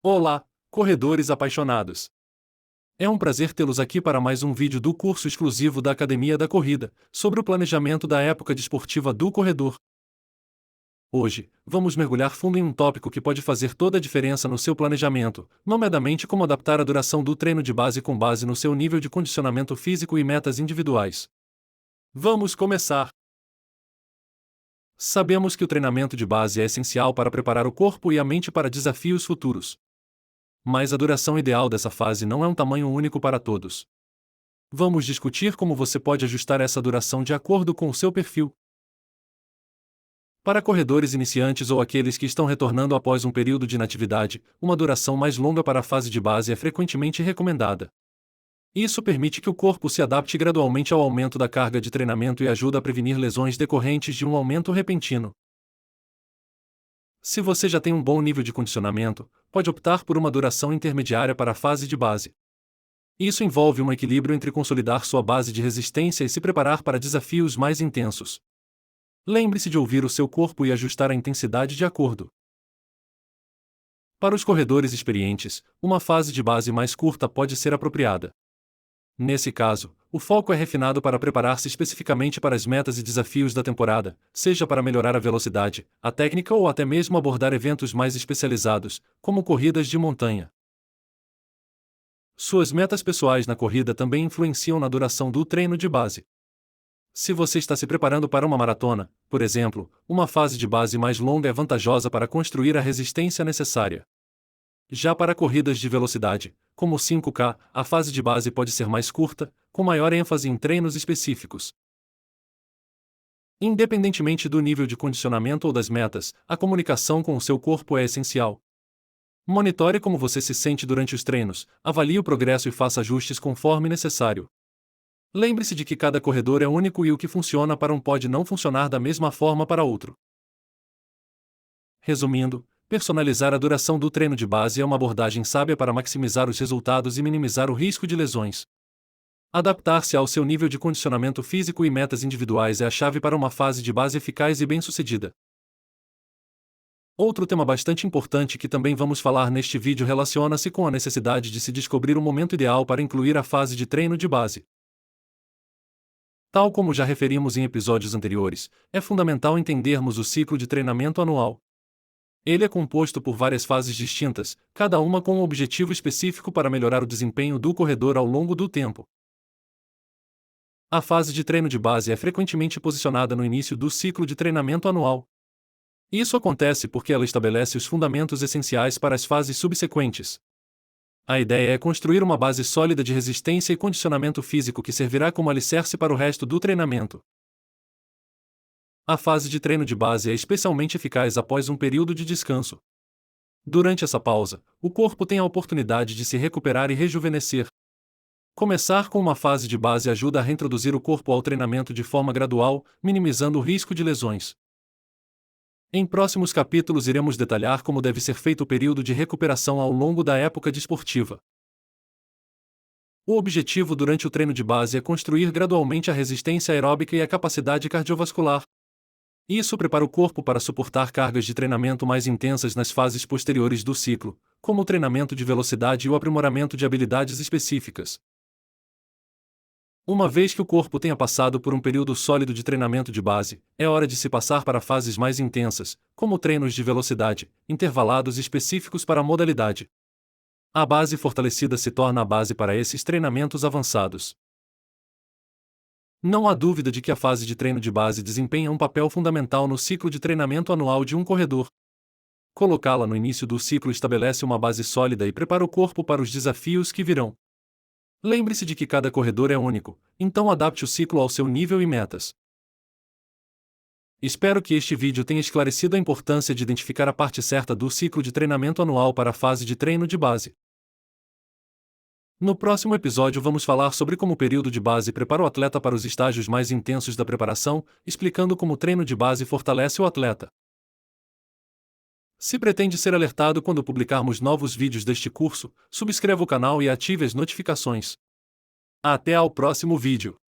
Olá, corredores apaixonados! É um prazer tê-los aqui para mais um vídeo do curso exclusivo da Academia da Corrida, sobre o planejamento da época desportiva do corredor. Hoje, vamos mergulhar fundo em um tópico que pode fazer toda a diferença no seu planejamento, nomeadamente como adaptar a duração do treino de base com base no seu nível de condicionamento físico e metas individuais. Vamos começar! Sabemos que o treinamento de base é essencial para preparar o corpo e a mente para desafios futuros. Mas a duração ideal dessa fase não é um tamanho único para todos. Vamos discutir como você pode ajustar essa duração de acordo com o seu perfil. Para corredores iniciantes ou aqueles que estão retornando após um período de inatividade, uma duração mais longa para a fase de base é frequentemente recomendada. Isso permite que o corpo se adapte gradualmente ao aumento da carga de treinamento e ajuda a prevenir lesões decorrentes de um aumento repentino. Se você já tem um bom nível de condicionamento, pode optar por uma duração intermediária para a fase de base. Isso envolve um equilíbrio entre consolidar sua base de resistência e se preparar para desafios mais intensos. Lembre-se de ouvir o seu corpo e ajustar a intensidade de acordo. Para os corredores experientes, uma fase de base mais curta pode ser apropriada. Nesse caso, o foco é refinado para preparar-se especificamente para as metas e desafios da temporada, seja para melhorar a velocidade, a técnica ou até mesmo abordar eventos mais especializados, como corridas de montanha. Suas metas pessoais na corrida também influenciam na duração do treino de base. Se você está se preparando para uma maratona, por exemplo, uma fase de base mais longa é vantajosa para construir a resistência necessária. Já para corridas de velocidade, como o 5K, a fase de base pode ser mais curta, com maior ênfase em treinos específicos. Independentemente do nível de condicionamento ou das metas, a comunicação com o seu corpo é essencial. Monitore como você se sente durante os treinos, avalie o progresso e faça ajustes conforme necessário. Lembre-se de que cada corredor é único e o que funciona para um pode não funcionar da mesma forma para outro. Resumindo, personalizar a duração do treino de base é uma abordagem sábia para maximizar os resultados e minimizar o risco de lesões. Adaptar-se ao seu nível de condicionamento físico e metas individuais é a chave para uma fase de base eficaz e bem-sucedida. Outro tema bastante importante que também vamos falar neste vídeo relaciona-se com a necessidade de se descobrir o momento ideal para incluir a fase de treino de base. Tal como já referimos em episódios anteriores, é fundamental entendermos o ciclo de treinamento anual. Ele é composto por várias fases distintas, cada uma com um objetivo específico para melhorar o desempenho do corredor ao longo do tempo. A fase de treino de base é frequentemente posicionada no início do ciclo de treinamento anual. Isso acontece porque ela estabelece os fundamentos essenciais para as fases subsequentes. A ideia é construir uma base sólida de resistência e condicionamento físico que servirá como alicerce para o resto do treinamento. A fase de treino de base é especialmente eficaz após um período de descanso. Durante essa pausa, o corpo tem a oportunidade de se recuperar e rejuvenescer. Começar com uma fase de base ajuda a reintroduzir o corpo ao treinamento de forma gradual, minimizando o risco de lesões. Em próximos capítulos iremos detalhar como deve ser feito o período de recuperação ao longo da época desportiva. O objetivo durante o treino de base é construir gradualmente a resistência aeróbica e a capacidade cardiovascular. Isso prepara o corpo para suportar cargas de treinamento mais intensas nas fases posteriores do ciclo, como o treinamento de velocidade e o aprimoramento de habilidades específicas. Uma vez que o corpo tenha passado por um período sólido de treinamento de base, é hora de se passar para fases mais intensas, como treinos de velocidade, intervalados específicos para a modalidade. A base fortalecida se torna a base para esses treinamentos avançados. Não há dúvida de que a fase de treino de base desempenha um papel fundamental no ciclo de treinamento anual de um corredor. Colocá-la no início do ciclo estabelece uma base sólida e prepara o corpo para os desafios que virão. Lembre-se de que cada corredor é único, então adapte o ciclo ao seu nível e metas. Espero que este vídeo tenha esclarecido a importância de identificar a parte certa do ciclo de treinamento anual para a fase de treino de base. No próximo episódio vamos falar sobre como o período de base prepara o atleta para os estágios mais intensos da preparação, explicando como o treino de base fortalece o atleta. Se pretende ser alertado quando publicarmos novos vídeos deste curso, subscreva o canal e ative as notificações. Até ao próximo vídeo!